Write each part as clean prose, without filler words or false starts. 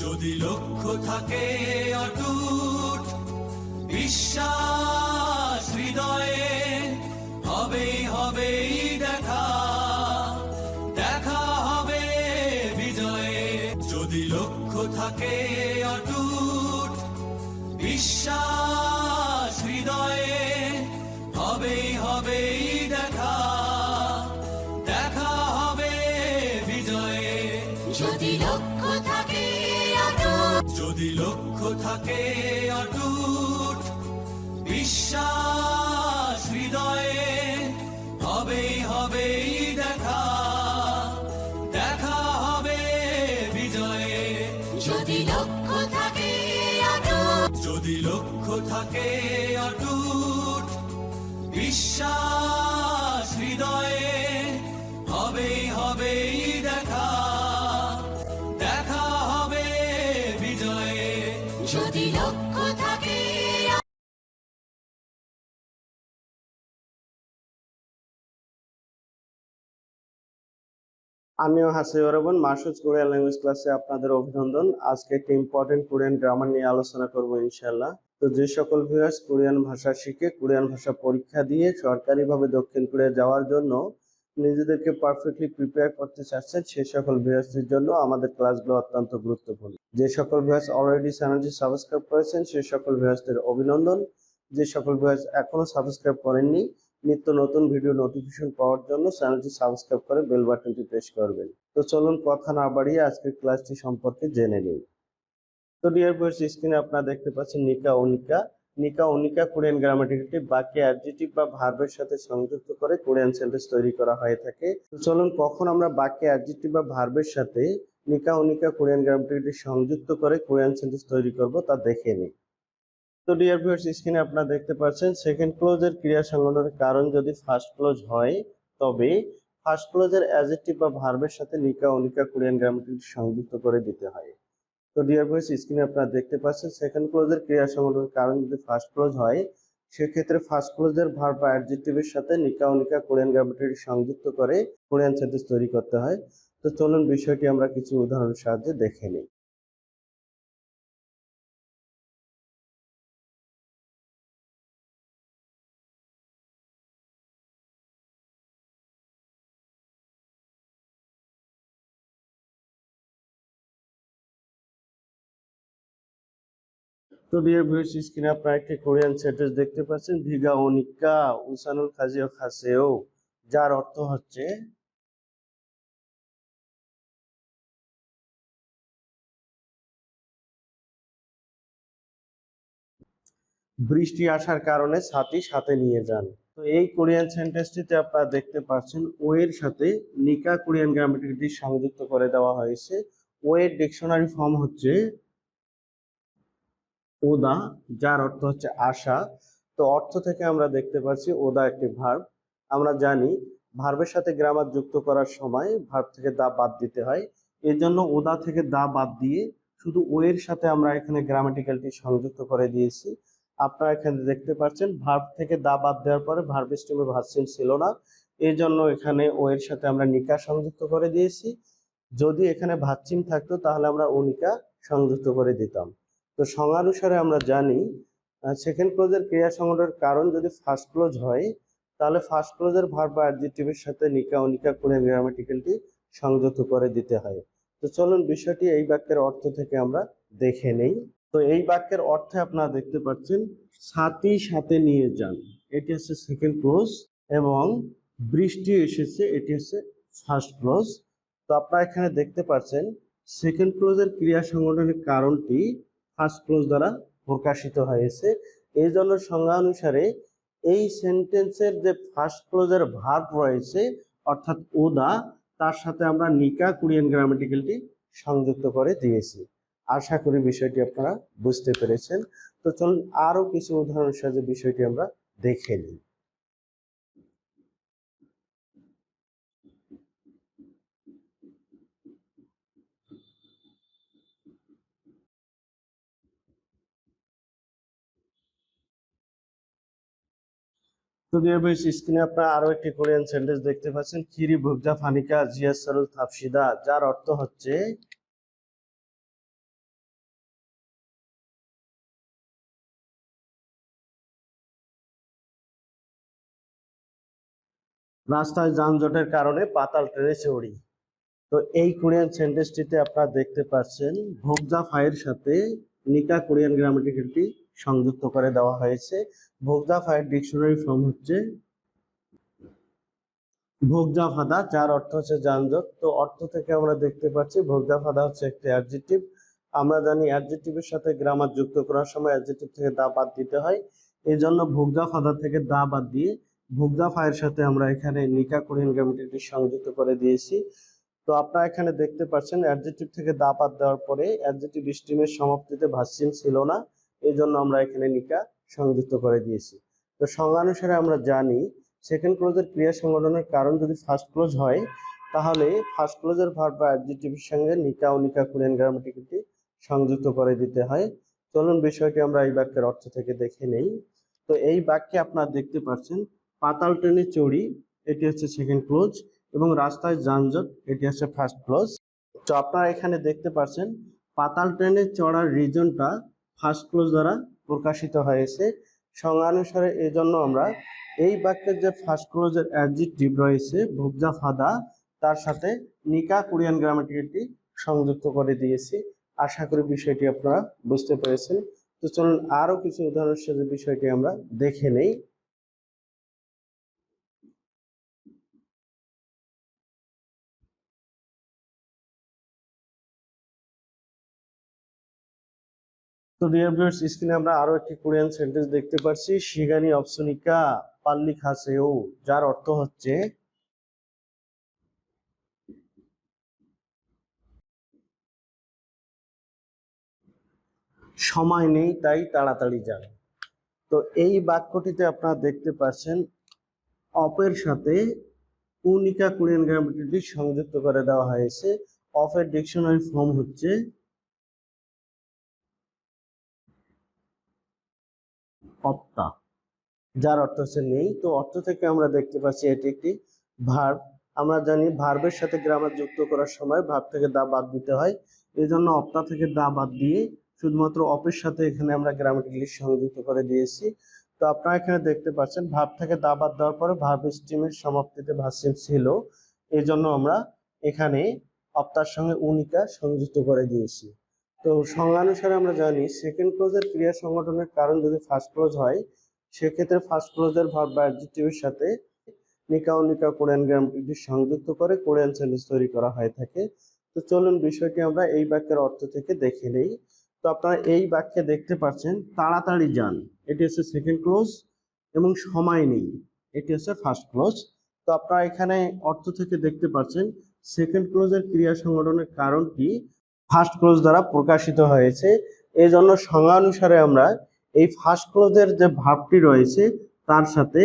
যদি লক্ষ্য থাকে অটুট বিশ্বাস হৃদয়ে, হবেই হবেই দেখা, দেখা হবে বিজয়ে। যদি লক্ষ্য থাকে অটুট বিশ্বাস হৃদয়ে, হবেই হবেই দেখা, দেখা হবে বিজয়ে। যদি লক্ষ্য থাকে অটুট, যদি লক্ষ্য থাকে অটুট বিশ্বাস হৃদয়ে, হবেই হবেই দেখা, দেখা হবে বিজয়ে। যদি লক্ষ্য থাকে অটুট, যদি লক্ষ্য থাকে অটুট বিশ্বাস হৃদয়ে, হবেই হবেই দেখা, দেখা হবে বিজয়ে। যদি লক্ষ্য থাকে আমিও হাসিবরবন মাসুদ কোরিয়ান ল্যাঙ্গুয়েজ ক্লাসে আপনাদের অভিনন্দন। আজকে একটা ইম্পর্টেন্ট কোরিয়ান গ্রামার নিয়ে আলোচনা করব ইনশাআল্লাহ। তো যে সকল ভিউয়ার্স কোরিয়ান ভাষা শিখে কোরিয়ান ভাষা পরীক্ষা দিয়ে সরকারিভাবে দক্ষিণ কোরিয়া যাওয়ার জন্য নিজেদেরকে পারফেক্টলি প্রিপেয়ার করতে চাচ্ছেন, সেই সকল ভিউয়ার্সদের জন্য আমাদের ক্লাসগুলো অত্যন্ত গুরুত্বপূর্ণ। যে সকল ভিউয়ার্স অলরেডি চ্যানেলটি সাবস্ক্রাইব করেছেন সেই সকল ভিউয়ার্সদের অভিনন্দন। যে সকল ভিউয়ার্স এখনো সাবস্ক্রাইব করেননি, নিত্য নতুন ভিডিও নোটিফিকেশন পাওয়ার জন্য চ্যানেলটি সাবস্ক্রাইব করে বেল বাটনটি প্রেস করবেন। তো চলুন কথা না বাড়িয়ে আজকের ক্লাসটি সম্পর্কে জেনে নিই। তো ডিয়ার ভিউয়ার্স, স্ক্রিনে আপনারা দেখতে পাচ্ছেন নিকা ওনিকা। নিকা ওনিকা কোরিয়ান গ্রামাটিক্যালটি বাক্যে অ্যাডজেক্টিভ বা ভার্বের সাথে সংযুক্ত করে কোরিয়ান সেন্টেন্স তৈরি করা হয়ে থাকে। তো চলুন কখন আমরা বাক্যে অ্যাডজেক্টিভ বা ভার্বের সাথে নিকা ওনিকা কোরিয়ান গ্রামাটিক্যালটি সংযুক্ত করে কোরিয়ান সেন্টেন্স তৈরি করব তা দেখে নিই। তো ডিয়ার ভিউয়ার্স, স্ক্রিনে আপনারা দেখতে পাচ্ছেন সেকেন্ড ক্লোজের ক্রিয়া সংগঠনের কারণ যদি ফার্স্ট ক্লোজ হয় তবে ফার্স্ট ক্লোজের অ্যাডজেক্টিভ বা ভার্বের সাথে নিকা ওনিকা কোরিয়ান গ্রামাটিক্যালটি সংযুক্ত করে দিতে হয়। তো ডিয়ার ভিউয়ার্স, স্ক্রিনে আপনারা দেখতে পাচ্ছেন সেকেন্ড ক্লোজের ক্রিয়া সংগঠনের কারণ যদি ফার্স্ট ক্লোজ হয় সেক্ষেত্রে ফার্স্ট ক্লোজের ভার্ব বা অ্যাডজেক্টিভের সাথে নিকা ওনিকা কোরিয়ান গ্রামাটিক্যালটি সংযুক্ত করে কোরিয়ান সেন্টেন্স তৈরি করতে হয়। তো চলুন বিষয়টি আমরা কিছু উদাহরণের সাহায্যে দেখে নিই। তো ডিয়ার ভিউয়ার্স, স্ক্রিনে আপনারা একটি কোরিয়ান সেন্টেন্স দেখতে পাচ্ছেন ভিগা ওনিকা উসানুল খাজিও খাসেও, যার অর্থ হচ্ছে বৃষ্টি আসার কারণে ছাতি সাথে নিয়ে যান। তো এই কোরিয়ান সেন্টেন্সটিতে আপনারা দেখতে পাচ্ছেন ও এর সাথে নিকা কোরিয়ান গ্রামাটিক্যালটি সংযুক্ত করে দেওয়া হয়েছে। ও এর ডিকশনারি ফর্ম হচ্ছে ওদা, যার অর্থ হচ্ছে আশা। তো অর্থ থেকে আমরা দেখতে পাচ্ছি ওদা একটি ভার্ব। আমরা জানি ভার্বের সাথে গ্রামার যুক্ত করার সময় ভার্ব থেকে দা বাদ দিতে হয়, এর জন্য ওদা থেকে দা বাদ দিয়ে শুধু ও এর সাথে আমরা এখানে গ্রামাটিক্যালটি সংযুক্ত করে দিয়েছি। আপনারা এখানে দেখতে পাচ্ছেন ভার্ব থেকে দা বাদ দেওয়ার পরে ভার্ব স্টেমে ভার্সিন ছিল না, এই জন্য এখানে ও এর সাথে আমরা নিকা সংযুক্ত করে দিয়েছি। যদি এখানে ভাচ্চিম থাকতো তাহলে আমরা অনিকা সংযুক্ত করে দিতাম। তো সংজ্ঞানুসারে আমরা জানি সেকেন্ড ক্লোজের ক্রিয়া সংগঠনের কারণ যদি ফার্স্ট ক্লোজ হয় তাহলে ফার্স্ট ক্লোজের ভার্ব বা অ্যাডজেক্টিভের সাথে নিকা ওনিকা কোরিয়ান গ্রামাটিক্যালটি সংযুক্ত করে দিতে হয়। তো চলুন বিষয়টি এই বাক্যের অর্থ থেকে আমরা দেখে নেই। তো এই বাক্যের অর্থে আপনারা দেখতে পাচ্ছেন ছাতি সাথে নিয়ে যান, এটি হচ্ছে সেকেন্ড ক্লোজ, এবং বৃষ্টি এসেছে, এটি হচ্ছে ফার্স্ট ক্লোজ। তো আপনারা এখানে দেখতে পাচ্ছেন সেকেন্ড ক্লোজের ক্রিয়া সংগঠনের কারণটি ফার্স্ট ক্লোজ দ্বারা প্রকাশিত হয়েছে। এই জন্য সংজ্ঞা অনুসারে এই সেন্টেন্সের যে ফার্স্ট ক্লোজের ভার্ব রয়েছে অর্থাৎ ওদা, তার সাথে আমরা নিকা কোরিয়ান গ্রামাটিক্যালটি সংযুক্ত করে দিয়েছি। আশা করি বিষয়টি আপনারা বুঝতে পেরেছেন। তো চলুন আরো কিছু উদাহরণের সাহায্যে বিষয়টি আমরা দেখে নিই। তো ডিয়ার ভিউয়ার্স, স্ক্রিনে আপনারা আরো একটি কোরিয়ান সেন্টেন্স দেখতে পাচ্ছেন কিরি ভুগজা ফানিকা জিয়াসারুল থাপসিদা, যার অর্থ হচ্ছে রাস্তায় যানজটের কারণে পাতাল ট্রেনে চড়ি। তো এই কোরিয়ান সেন্টেন্সটিতে আপনারা দেখতে পাচ্ছেন ভোগজা ফাইয়ের সাথে নিকা কোরিয়ান গ্রামাটিক্যালটি সংযুক্ত করে দেওয়া হয়েছে। ভোগজা ফাইয়ের ডিকশনারি ফর্ম হচ্ছে ভোগজা ফাদা, যার অর্থ হচ্ছে যানজট। তো অর্থ থেকে আমরা দেখতে পাচ্ছি ভোগজা ফাদা হচ্ছে একটি অ্যাডজেক্টিভ। আমরা জানি অ্যাডজেক্টিভের সাথে গ্রামার যুক্ত করার সময় অ্যাডজেক্টিভ থেকে দা বাদ দিতে হয়। এই জন্য ভোগজা ফাদা থেকে দা বাদ দিয়ে ভোগজা ফাইয়ের সাথে আমরা এখানে নিকা কোরিয়ান গ্রামাটিক্যালটি সংযুক্ত করে দিয়েছি। তো আপনারা এখানে দেখতে পাচ্ছেন অ্যাডজেক্টিভ থেকে দা বাদ দেওয়ার পরে অ্যাডজেক্টিভ স্ট্রিমের সমাপ্তিতে ভার্সিন ছিল না, এই জন্য আমরা এখানে নিকা সংযুক্ত করে দিয়েছি। তো সংজ্ঞানুসারে আমরা জানি সেকেন্ড ক্লোজের ক্রিয়া সংগঠনের কারণ যদি ফার্স্ট ক্লোজ হয় তাহলে ফার্স্ট ক্লোজের ভার্ব বা অ্যাডজেক্টিভের সঙ্গে নিকা ও নিকা কোরিয়ান গ্রামাটিক্যালটি সংযুক্ত করে দিতে হয়। চলুন বিষয়টি আমরা এই বাক্যের অর্থ থেকে দেখে নেই। তো এই বাক্যে আপনারা দেখতে পাচ্ছেন পাতাল ট্রেনে চড়ি, এটি হচ্ছে সেকেন্ড ক্লোজ, এবং রাস্তায় যানজট, এটি হচ্ছে ফার্স্ট ক্লোজ। তো আপনারা এখানে দেখতে পাচ্ছেন পাতাল ট্রেনে চড়ার রিজনটা ফার্স্ট ক্লোজ দ্বারা প্রকাশিত হয়েছে। সংজ্ঞানুসারে এই জন্য আমরা এই বাক্যের যে ফার্স্ট ক্লোজের অ্যাডজেক্টিভ রয়েছে ভোগজা ফাদা, তার সাথে নিকা কোরিয়ান গ্রামাটিক্যালটি সংযুক্ত করে দিয়েছি। আশা করি বিষয়টি আপনারা বুঝতে পেরেছেন। তো চলুন আরো কিছু উদাহরণের সাথে বিষয়টি আমরা দেখে নেই। তো ডিয়ার ভিউয়ার্স, স্ক্রিনে আমরা আরো একটি কোরিয়ান সেন্টেন্স দেখতে পাচ্ছি শিগানি অপসনিকা পাল্লি খাসেও, যার অর্থ হচ্ছে সময় নেই তাই তাড়াতাড়ি যান। তো এই বাক্যটিতে আপনারা দেখতে পাচ্ছেন অপের সাথে উনিকা কোরিয়ান গ্রামাটিক্যালটি সংযুক্ত করে দেওয়া হয়েছে। অফের ডিকশনারি ফর্ম হচ্ছে অপ্তা, যার অর্থ হচ্ছে নেই। তো অর্থ থেকে আমরা দেখতে পাচ্ছি এটি একটি ভার্ব। আমরা জানি ভার্বের সাথে গ্রামার যুক্ত করার সময় ভার্ব থেকে দা বাদ দিতে হয়, এই জন্য অপ্তা থেকে দা বাদ দিয়ে শুধুমাত্র অপের সাথে এখানে আমরা গ্রামাটিক্যালি সংযুক্ত করে দিয়েছি। তো আপনারা এখানে দেখতে পাচ্ছেন ভার্ব থেকে দা বাদ দেওয়ার পরে ভার্ব স্ট্রিমের সমাপ্তিতে ভার্সিন ছিল, এই জন্য আমরা এখানে অপ্তার সঙ্গে উনিকা সংযুক্ত করে দিয়েছি। তো সংজ্ঞানুসারে আমরা জানি সেকেন্ড ক্লোজের ক্রিয়া সংগঠনের কারণ যদি ফার্স্ট ক্লোজ হয় সেক্ষেত্রে ফার্স্ট ক্লোজের ভার্ব বা অ্যাডজেক্টিভের সাথে নিকা ও নিকা কোরিয়ান গ্রামাটিক্যালটি সংযুক্ত করে কোরিয়ান সেন্টেন্স তৈরি করা হয়ে থাকে। তো চলুন বিষয়টি আমরা এই বাক্যের অর্থ থেকে দেখে নেই। তো আপনারা এই বাক্যে দেখতে পাচ্ছেন তাড়াতাড়ি যান, এটি হচ্ছে সেকেন্ড ক্লোজ, এবং সময় নেই, এটি হচ্ছে ফার্স্ট ক্লোজ। তো আপনারা এখানে অর্থ থেকে দেখতে পাচ্ছেন সেকেন্ড ক্লোজের ক্রিয়া সংগঠনের কারণটি ফার্স্ট ক্লোজ দ্বারা প্রকাশিত হয়েছে। এই জন্য সংজ্ঞানুসারে আমরা এই ফার্স্ট ক্লোজের যে ভার্বটি রয়েছে তার সাথে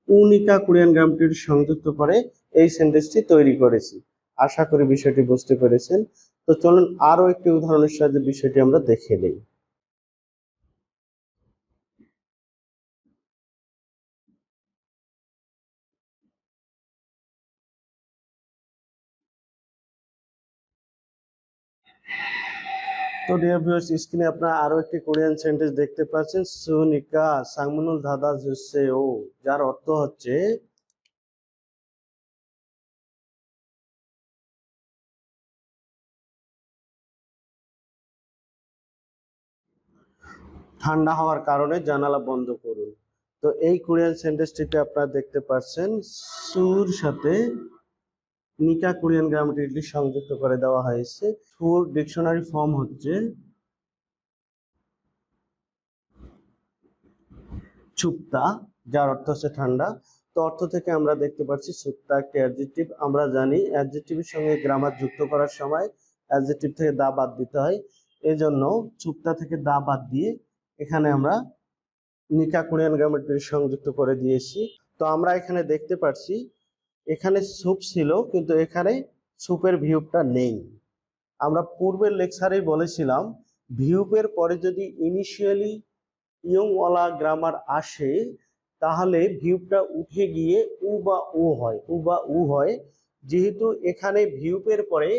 উনিকা কোরিয়ান গ্রামাটিক্যালটি সংযুক্ত করে এই সেন্টেন্সটি তৈরি করেছি। আশা করি বিষয়টি বুঝতে পেরেছেন। তো চলুন আরো একটি উদাহরণের সাহায্যে বিষয়টি আমরা দেখে নেই। তো ডিয়ার ভিউয়ার্স, স্ক্রিনে আপনারা আরো একটি কোরিয়ান সেন্টেন্স দেখতে পাচ্ছেন সুনিকা সাংমুনুল দাদা জুসেও, যার অর্থ হচ্ছে ঠান্ডা হওয়ার কারণে জানালা বন্ধ করুন। তো এই কোরিয়ান সেন্টেন্সটিতে আপনারা দেখতে পাচ্ছেন সুর সাথে নিকা কোরিয়ান গ্রামাটিক্যালটি সংযুক্ত করে দেওয়া হয়েছে। সুর ডিকশনারি ফর্ম হচ্ছে চুপ্তা, যার অর্থ হচ্ছে ঠান্ডা। তো অর্থ থেকে আমরা দেখতে পাচ্ছি চুপ্তা একটি অ্যাডজেক্টিভ। আমরা জানি অ্যাডজেক্টিভের সঙ্গে গ্রামার যুক্ত করার সময় অ্যাডজেক্টিভ থেকে দা বাদ দিতে হয়, এই জন্য চুপ্তা থেকে দা বাদ দিয়ে এখানে আমরা নিকা কোরিয়ান গ্রামাটিক্যালটি সংযুক্ত করে দিয়েছি। তো আমরা এখানে দেখতে পাচ্ছি এখানে স্যুপ ছিল কিন্তু এখানে স্যুপের ভিউটা নেই। আমরা পূর্বের লেকচারেই বলেছিলাম ভিউপের পরে যদি ইনিশিয়ালি ইয়ংওয়ালা গ্রামার আসে তাহলে ভিউটা উঠে গিয়ে উ বা উ হয়। যেহেতু এখানে ভিউপের পরে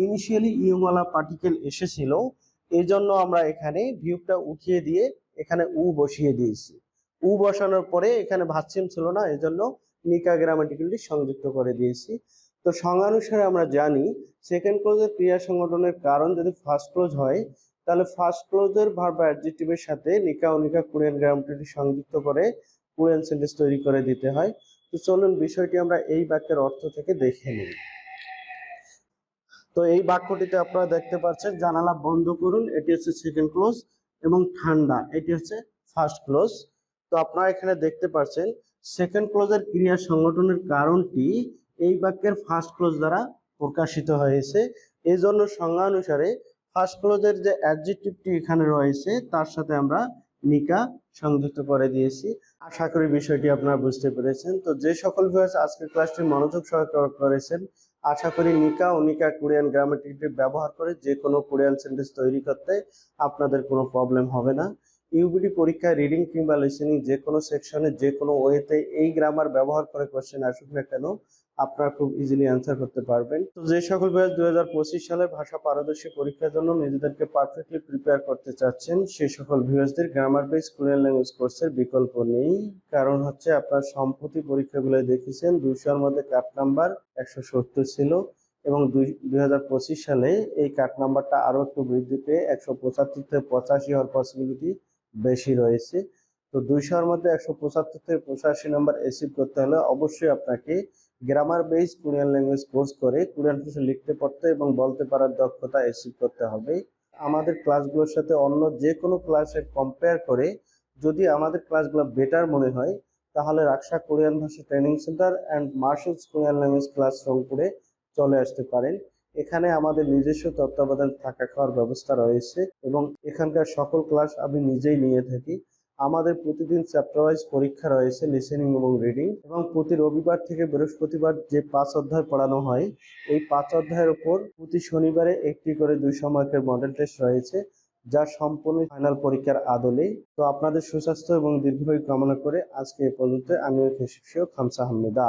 ইনিশিয়ালি ইয়ংওয়ালা পার্টিকেল এসেছিল, এই জন্য আমরা এখানে ভিউটা উঠিয়ে দিয়ে এখানে উ বসিয়ে দিয়েছি। উ বসানোর পরে এখানে ভার্সিন ছিল না, এই জন্য নিকা গ্রামাটিক্যালটি সংযুক্ত করে দিয়েছি। তো সংজ্ঞানুসারে আমরা জানি সেকেন্ড ক্লোজের ক্রিয়া সংগঠনের কারণ যদি ফার্স্ট ক্লোজ হয়, তাহলে ফার্স্ট ক্লোজের ভার্ব বা অ্যাডজেক্টিভের সাথে নিকা ও নিকা কোরিয়ান গ্রামাটিক্যালটি সংযুক্ত করে কোরিয়ান সেন্টেন্স তৈরি করে দিতে হয়। তো চলুন বিষয়টি আমরা এই বাক্যের অর্থ থেকে দেখে নিই। তো এই বাক্যটিতে আপনারা দেখতে পাচ্ছেন জানালা বন্ধ করুন, এটি হচ্ছে সেকেন্ড ক্লোজ, এবং ঠান্ডা এটি হচ্ছে ফার্স্ট ক্লোজ। তো আপনারা এখানে দেখতে পাচ্ছেন সেকেন্ড ক্লোজের ক্রিয়া সংগঠনের কারণটি এই বাক্যের ফার্স্ট ক্লোজ দ্বারা প্রকাশিত হয়েছে। এই জন্য সংজ্ঞা অনুসারে ফার্স্ট ক্লোজের যে অ্যাডজেক্টিভটি এখানে রয়েছে তার সাথে আমরা নিকা সংযুক্ত করে দিয়েছি। আশা করি বিষয়টি আপনারা বুঝতে পেরেছেন। তো যে সকল ভিউয়ার্স আজকের ক্লাসটি মনোযোগ সহকারে করেছেন, আশা করি নিকা ও নিকা কোরিয়ান গ্রামাটিক্যালটি ব্যবহার করে যে কোনো কোরিয়ান সেন্টেন্স তৈরি করতে আপনাদের কোনো প্রবলেম হবে না। ইউবিডি পরীক্ষায় রিডিং কিংবা লিসেনিং যে কোনো সেকশনে যে কোনো ওয়েতে এই গ্রামার ব্যবহার করে কোশ্চেন আসুক না কেন আপনারা খুব ইজিলি অ্যান্সার করতে পারবেন। তো যে সকল ভিউয়ার্স 2025 সালের ভাষা পারদর্শী পরীক্ষার জন্য নিজেদেরকে পারফেক্টলি প্রিপেয়ার করতে চাচ্ছেন, সেই সকল ভিউয়ার্সদের গ্রামার বেস কোরিয়ান ল্যাঙ্গুয়েজ কোর্সের বিকল্প নেই। কারণ হচ্ছে আপনারা সম্প্রতি পরীক্ষাগুলো দেখেছেন 200-এর মধ্যে কাট নাম্বার 170 ছিল, এবং 2025 সালে এই কাট নাম্বারটা আরো একটু বৃদ্ধি পেয়ে 175 থেকে 85 হওয়ার পসিবিলিটি বেশি রয়েছে। তো 200-এর মধ্যে 175 থেকে 85 নাম্বার অ্যাচিভ করতে হলে অবশ্যই আপনাকে grammar base Korean language course করে কোরিয়ান ভাষা লিখতে পড়তে এবং বলতে পারার দক্ষতা অ্যাচিভ করতে হবে। আমাদের ক্লাসগুলোর সাথে অন্য যে কোনো ক্লাসের কম্পেয়ার করে যদি আমাদের ক্লাসগুলো বেটার মনে হয়, তাহলে রাকসা কোরিয়ান ভাষা training centre and marshals Korean language class রংপুরে চলে আসতে পারেন। এখানে আমাদের নিজস্ব তত্ত্বাবধান থাকা খাওয়ার ব্যবস্থা রয়েছে এবং এখানকার সকল ক্লাস আমি নিজেই নিয়ে থাকি। আমাদের প্রতিদিন চ্যাপ্টার ওয়াইজ পরীক্ষা রয়েছে লিসেনিং এবং রিডিং, এবং প্রতি রবিবার থেকে বৃহস্পতিবার যে 5 অধ্যায় পড়ানো হয় এই 5 অধ্যায়ের উপর প্রতি শনিবারে একটি করে 200 মার্কের মডেল টেস্ট রয়েছে, যা সম্পূর্ণ ফাইনাল পরীক্ষার আদলে। তো আপনাদের সুস্বাস্থ্য এবং দীর্ঘায়ু কামনা করে আজকে এ পর্যন্ত। আমি খামসা হামিদা।